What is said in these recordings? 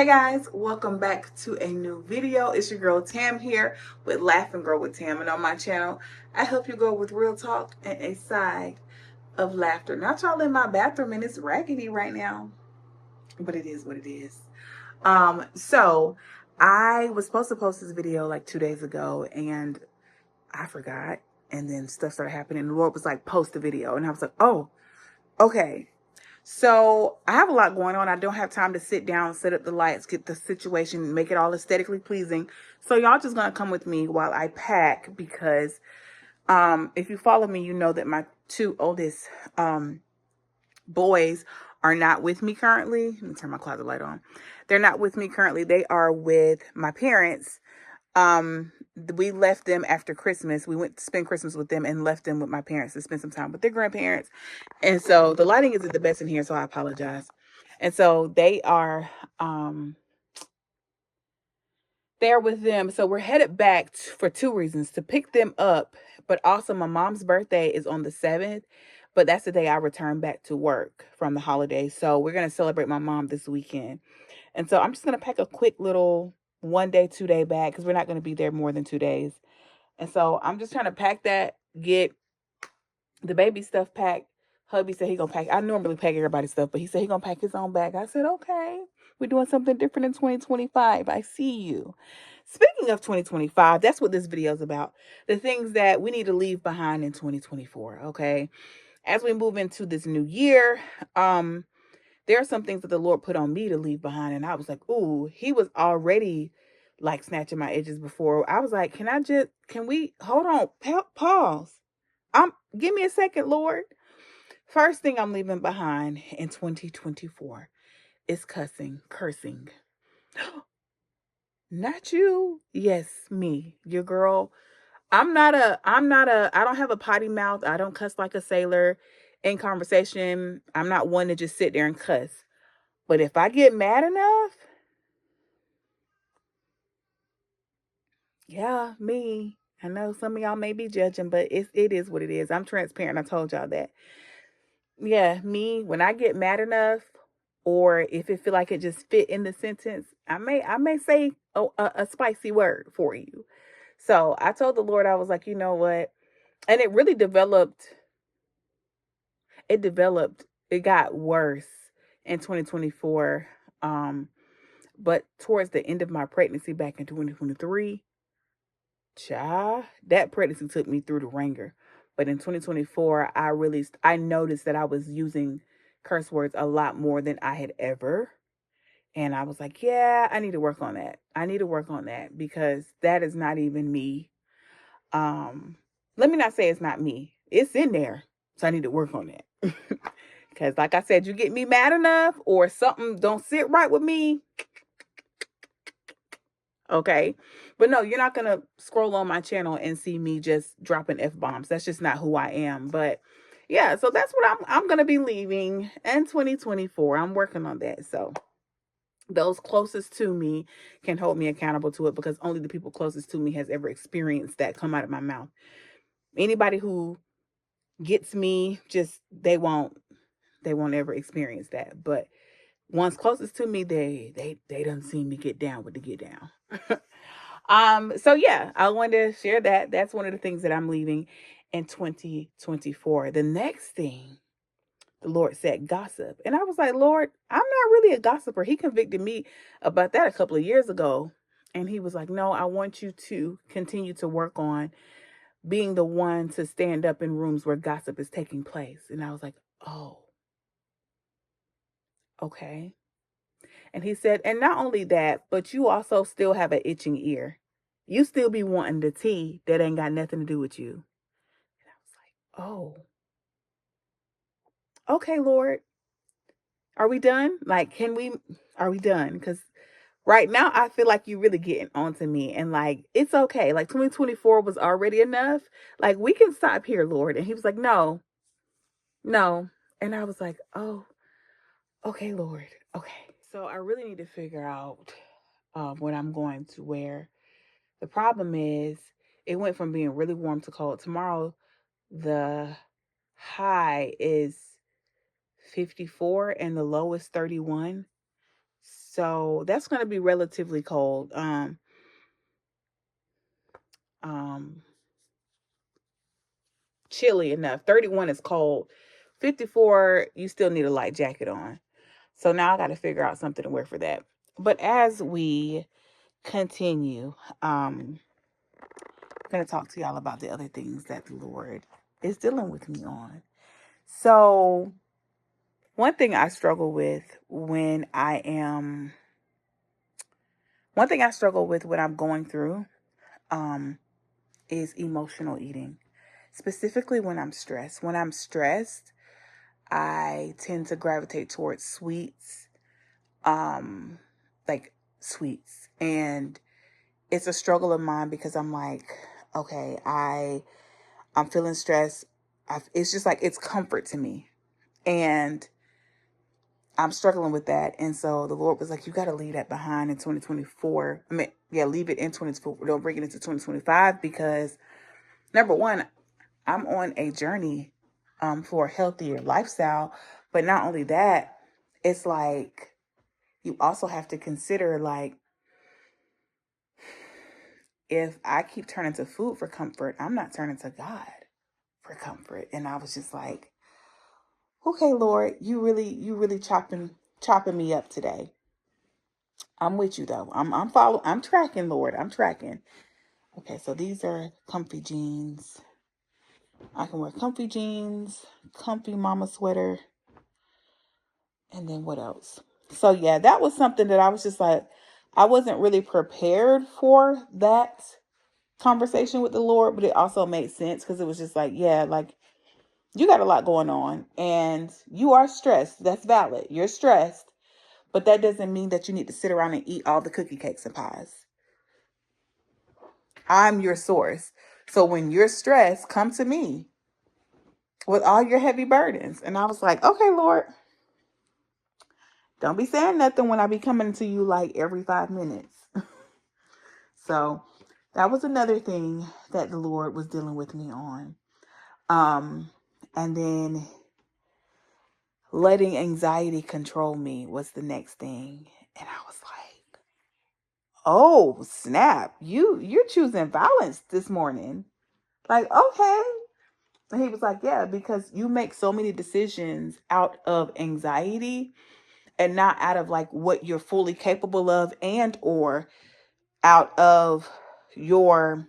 Hey guys, welcome back to a new video. It's your girl Tam here with Laugh and Grow with Tam, and on my channel I help you grow with real talk and a side of laughter. Not y'all in my bathroom and it's raggedy right now, but it is what it is. So I was supposed to post this video like 2 days ago and I forgot, and then stuff started happening. The Lord was like, post the video, and I was like, oh, okay. So I have a lot going on. I don't have time to sit down, set up the lights, get the situation, make it all aesthetically pleasing. So y'all just gonna come with me while I pack, because if you follow me, you know that my two oldest boys are not with me currently. Let me turn my closet light on. They're not with me currently. They are with my parents. We left them after Christmas. We went to spend Christmas with them and left them with my parents to spend some time with their grandparents. And so the lighting isn't the best in here, so I apologize. And so they're with them. So we're headed back for two reasons: to pick them up, but also my mom's birthday is on the 7th, but that's the day I return back to work from the holidays. So we're going to celebrate my mom this weekend. And so I'm just going to pack a quick little 1 day, 2 day bag, because we're not going to be there more than 2 days. And so I'm just trying to pack that, get the baby stuff packed. Hubby said he gonna pack. I normally pack everybody's stuff, but he said he gonna pack his own bag. I said, okay, we're doing something different in 2025. I see you. Speaking of 2025, that's what this video is about. The things that we need to leave behind in 2024. Okay. As we move into this new year, there are some things that the Lord put on me to leave behind. And I was like, ooh, he was already like snatching my edges before. I was like, can we hold on, pause. Give me a second, Lord. First thing I'm leaving behind in 2024 is cursing. Not you. Yes, me, your girl. I don't have a potty mouth. I don't cuss like a sailor in conversation. I'm not one to just sit there and cuss. But if I get mad enough, yeah, me. I know some of y'all may be judging, but it is what it is. I'm transparent. I told y'all that. Yeah, me, when I get mad enough, or if it feel like it just fit in the sentence, I may say a spicy word for you. So I told the Lord, I was like, you know what? And it really developed, it got worse in 2024. But towards the end of my pregnancy back in 2023, that pregnancy took me through the ringer. But in 2024, I noticed that I was using curse words a lot more than I had ever. And I was like, yeah, I need to work on that. I need to work on that, because that is not even me. Let me not say it's not me. It's in there. So I need to work on that. Because like I said, you get me mad enough or something don't sit right with me. Okay. But no, you're not going to scroll on my channel and see me just dropping F-bombs. That's just not who I am. But yeah, so that's what I'm going to be leaving in 2024. I'm working on that. So those closest to me can hold me accountable to it, because only the people closest to me has ever experienced that come out of my mouth. Anybody who gets me, just they won't ever experience that. But ones closest to me, they done seen me get down with the get down. So yeah, I wanted to share that. That's one of the things that I'm leaving in 2024. The next thing, the Lord said, gossip. And I was like, Lord, I'm not really a gossiper. He convicted me about that a couple of years ago. And he was like, no, I want you to continue to work on being the one to stand up in rooms where gossip is taking place. And I was like, oh, okay. And he said, and not only that, but you also still have an itching ear. You still be wanting the tea that ain't got nothing to do with you. And I was like, oh, okay, Lord. Are we done? Like, are we done? Because right now I feel like you're really getting onto me, and like, it's okay. Like 2024 was already enough. Like, we can stop here, Lord. And he was like, no, no. And I was like, oh, okay, Lord. Okay. So I really need to figure out what I'm going to wear. The problem is, it went from being really warm to cold. Tomorrow, the high is 54 and the low is 31. So that's going to be relatively cold. Um, Chilly enough. 31 is cold. 54, you still need a light jacket on. So now I got to figure out something to wear for that. But as we continue, I'm going to talk to y'all about the other things that the Lord is dealing with me on. So one thing I struggle with when I'm going through is emotional eating, specifically when I'm stressed. When I'm stressed, I tend to gravitate towards sweets, like sweets. And it's a struggle of mine because I'm like, okay, I'm feeling stressed. It's just like, it's comfort to me. And I'm struggling with that. And so the Lord was like, you got to leave that behind in 2024. Leave it in 2024. Don't bring it into 2025 because number one, I'm on a journey for a healthier lifestyle. But not only that, it's like you also have to consider, like, if I keep turning to food for comfort, I'm not turning to God for comfort. And I was just like, okay, Lord, you really chopping me up today. I'm with you though. I'm tracking, Lord. I'm tracking. Okay, so these are comfy jeans. I can wear comfy jeans, comfy mama sweater, and then what else? So yeah, that was something that I was just like, I wasn't really prepared for that conversation with the Lord, but it also made sense because it was just like, yeah, like you got a lot going on and you are stressed. That's valid. You're stressed, but that doesn't mean that you need to sit around and eat all the cookie cakes and pies. I'm your source. So when you're stressed, come to me with all your heavy burdens. And I was like, okay, Lord, don't be saying nothing when I be coming to you like every 5 minutes. So that was another thing that the Lord was dealing with me on. And then letting anxiety control me was the next thing. And I was like, oh, snap. You're choosing violence this morning. Like, okay. And he was like, yeah, because you make so many decisions out of anxiety and not out of like what you're fully capable of and or out of your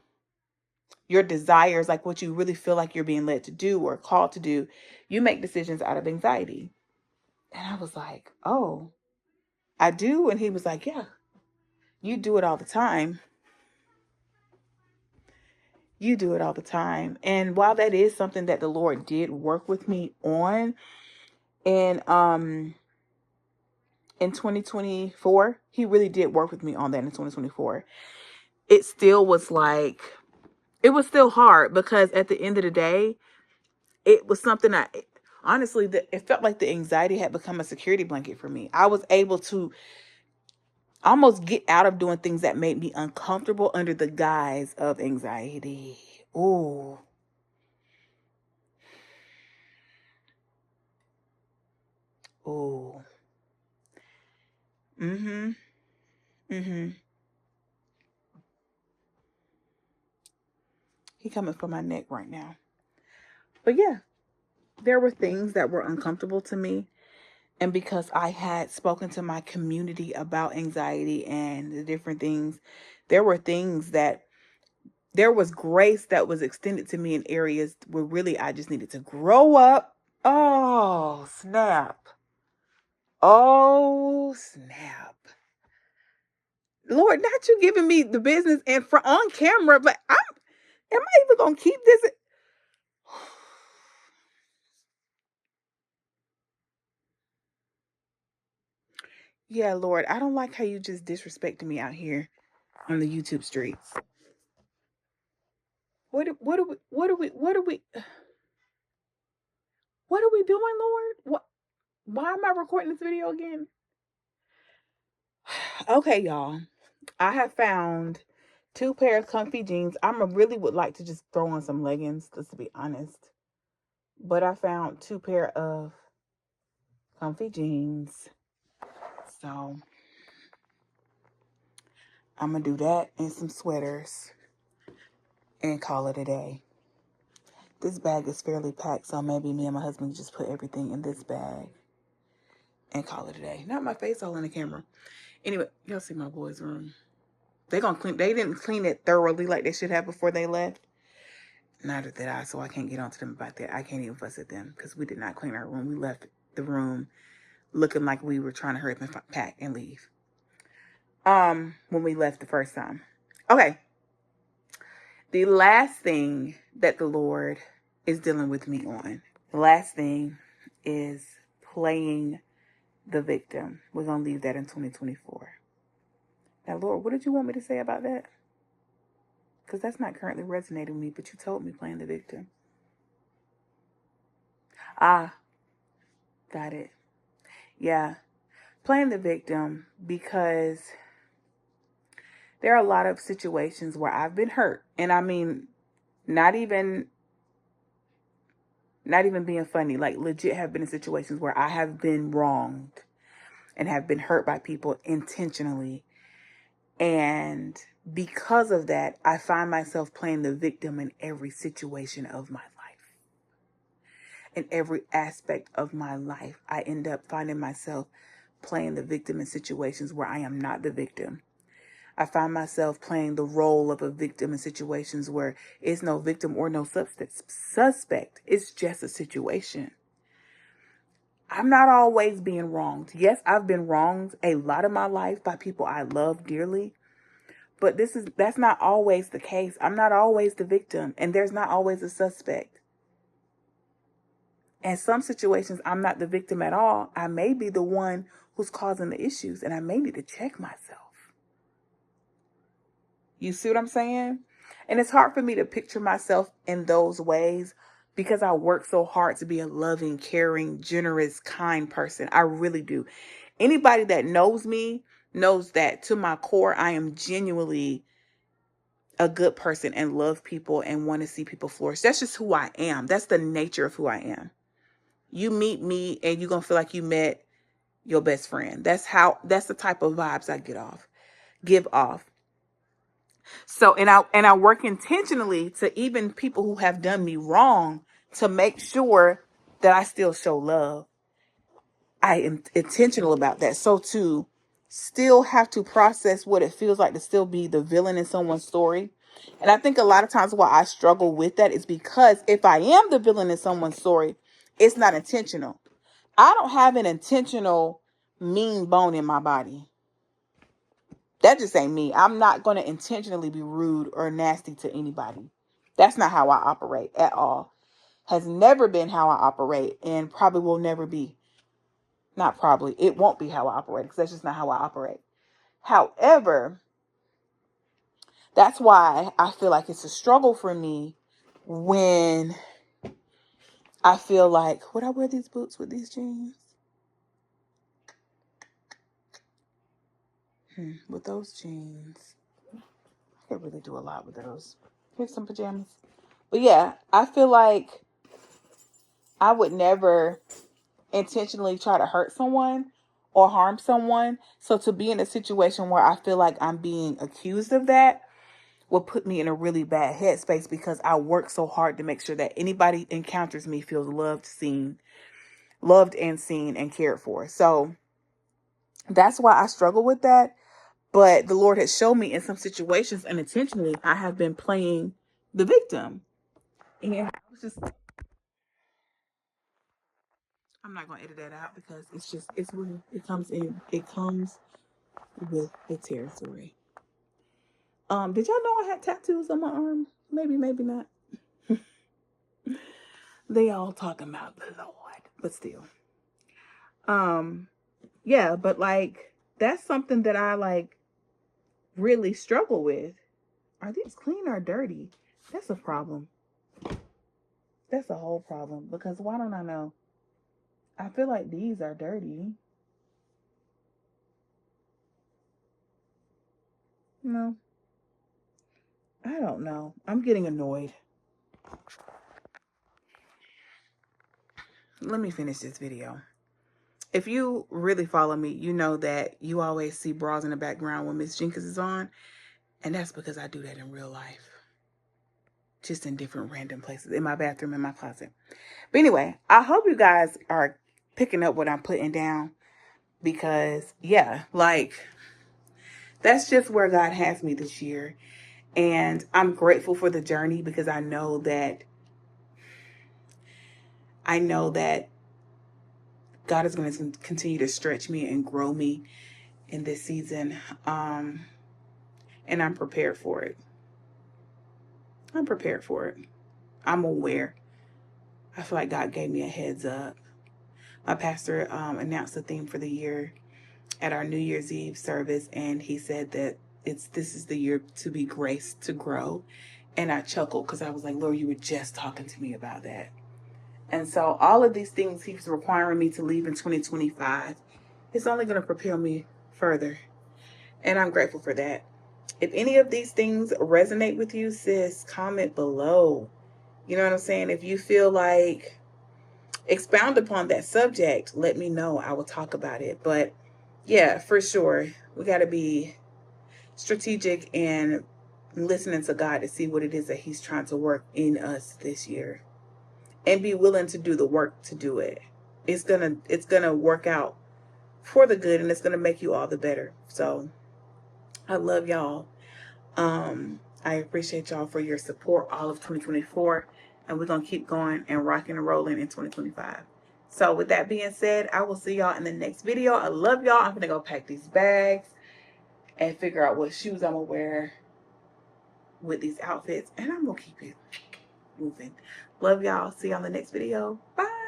desires, like what you really feel like you're being led to do or called to do. You make decisions out of anxiety. And I was like, oh, I do. And he was like, yeah, you do it all the time. You do it all the time. And while that is something that the Lord did work with me on in 2024, he really did work with me on that in 2024. It still was like, it was still hard because at the end of the day, it was something honestly, it felt like the anxiety had become a security blanket for me. I was able to almost get out of doing things that made me uncomfortable under the guise of anxiety. Ooh. Ooh. Mm-hmm. Mm-hmm. He coming for my neck right now. But yeah, there were things that were uncomfortable to me. And because I had spoken to my community about anxiety and the different things, there were things that there was grace that was extended to me in areas where really I just needed to grow up. Oh, snap. Oh, snap. Lord, not you giving me the business and for on camera, but am I even going to keep this? Yeah, Lord, I don't like how you just disrespected me out here on the YouTube streets. What are we doing, Lord? Why am I recording this video again? Okay, y'all. I have found two pair of comfy jeans. Really would like to just throw on some leggings, just to be honest. But I found two pair of comfy jeans. So I'm going to do that and some sweaters and call it a day. This bag is fairly packed, so maybe me and my husband just put everything in this bag and call it a day. Not my face all in the camera. Anyway, y'all see my boys' room. They didn't clean it thoroughly like they should have before they left. Neither did I, so I can't get on to them about that. I can't even fuss at them because we did not clean our room. We left the room looking like we were trying to hurry up and pack and leave. When we left the first time. Okay. The last thing that the Lord is dealing with me on. The last thing is playing the victim. We're going to leave that in 2024. Now, Lord, what did you want me to say about that? Because that's not currently resonating with me, but you told me playing the victim. Ah, got it. Yeah, playing the victim, because there are a lot of situations where I've been hurt. And I mean, not even being funny, like legit have been in situations where I have been wronged and have been hurt by people intentionally. And because of that, I find myself playing the victim in every situation of my life. In every aspect of my life, I end up finding myself playing the victim in situations where I am not the victim. I find myself playing the role of a victim in situations where it's no victim or no suspect. It's just a situation. I'm not always being wronged. Yes, I've been wronged a lot of my life by people I love dearly. But that's not always the case. I'm not always the victim, and there's not always a suspect. In some situations, I'm not the victim at all. I may be the one who's causing the issues, and I may need to check myself. You see what I'm saying? And it's hard for me to picture myself in those ways because I work so hard to be a loving, caring, generous, kind person. I really do. Anybody that knows me knows that to my core, I am genuinely a good person and love people and want to see people flourish. That's just who I am. That's the nature of who I am. You meet me and you're going to feel like you met your best friend. That's the type of vibes I give off. So, and I work intentionally to even people who have done me wrong to make sure that I still show love. I am intentional about that. So to still have to process what it feels like to still be the villain in someone's story. And I think a lot of times why I struggle with that is because if I am the villain in someone's story, it's not intentional. I don't have an intentional mean bone in my body. That just ain't me. I'm not going to intentionally be rude or nasty to anybody. That's not how I operate at all. Has never been how I operate and probably will never be. Not probably. It won't be how I operate because that's just not how I operate. However, that's why I feel like it's a struggle for me when I feel like, would I wear these boots with these jeans? With those jeans, I could really do a lot with those. Here's some pajamas. But yeah, I feel like I would never intentionally try to hurt someone or harm someone. So to be in a situation where I feel like I'm being accused of that will put me in a really bad headspace because I work so hard to make sure that anybody encounters me feels loved and seen and cared for. So that's why I struggle with that. But the Lord has shown me in some situations unintentionally, I have been playing the victim. And I was I'm not going to edit that out because it's real. It comes with the territory. Did y'all know I had tattoos on my arm? Maybe not. They all talking about the Lord, but still. Yeah, but like that's something that I like really struggle with. Are these clean or dirty? That's a problem. That's a whole problem because why don't I know? I feel like these are dirty. No, I don't know. I'm getting annoyed. Let me finish this video. If you really follow me, you know that you always see bras in the background when Miss Jenkins is on. And that's because I do that in real life. Just in different random places. In my bathroom, in my closet. But anyway, I hope you guys are picking up what I'm putting down. Because, yeah, like, that's just where God has me this year. And I'm grateful for the journey because I know that God is going to continue to stretch me and grow me in this season. And I'm prepared for it. I'm prepared for it. I'm aware. I feel like God gave me a heads up. My pastor announced the theme for the year at our New Year's Eve service, and he said that this is the year to be graced to grow. And I chuckled because I was like, Lord, you were just talking to me about that. And so all of these things he's requiring me to leave in 2025, it's only going to propel me further. And I'm grateful for that. If any of these things resonate with you, sis, comment below. You know what I'm saying? If you feel like expound upon that subject, let me know. I will talk about it. But yeah, for sure, we got to be strategic and listening to God to see what it is that he's trying to work in us this year, and be willing to do the work to do it. It's gonna work out for the good, and it's gonna make you all the better. So I love y'all. I appreciate y'all for your support all of 2024, and we're gonna keep going and rocking and rolling in 2025. So with that being said, I will see y'all in the next video. I love y'all. I'm gonna go pack these bags and figure out what shoes I'm gonna wear with these outfits, and I'm gonna keep it moving. Love y'all. See y'all in the next video. Bye.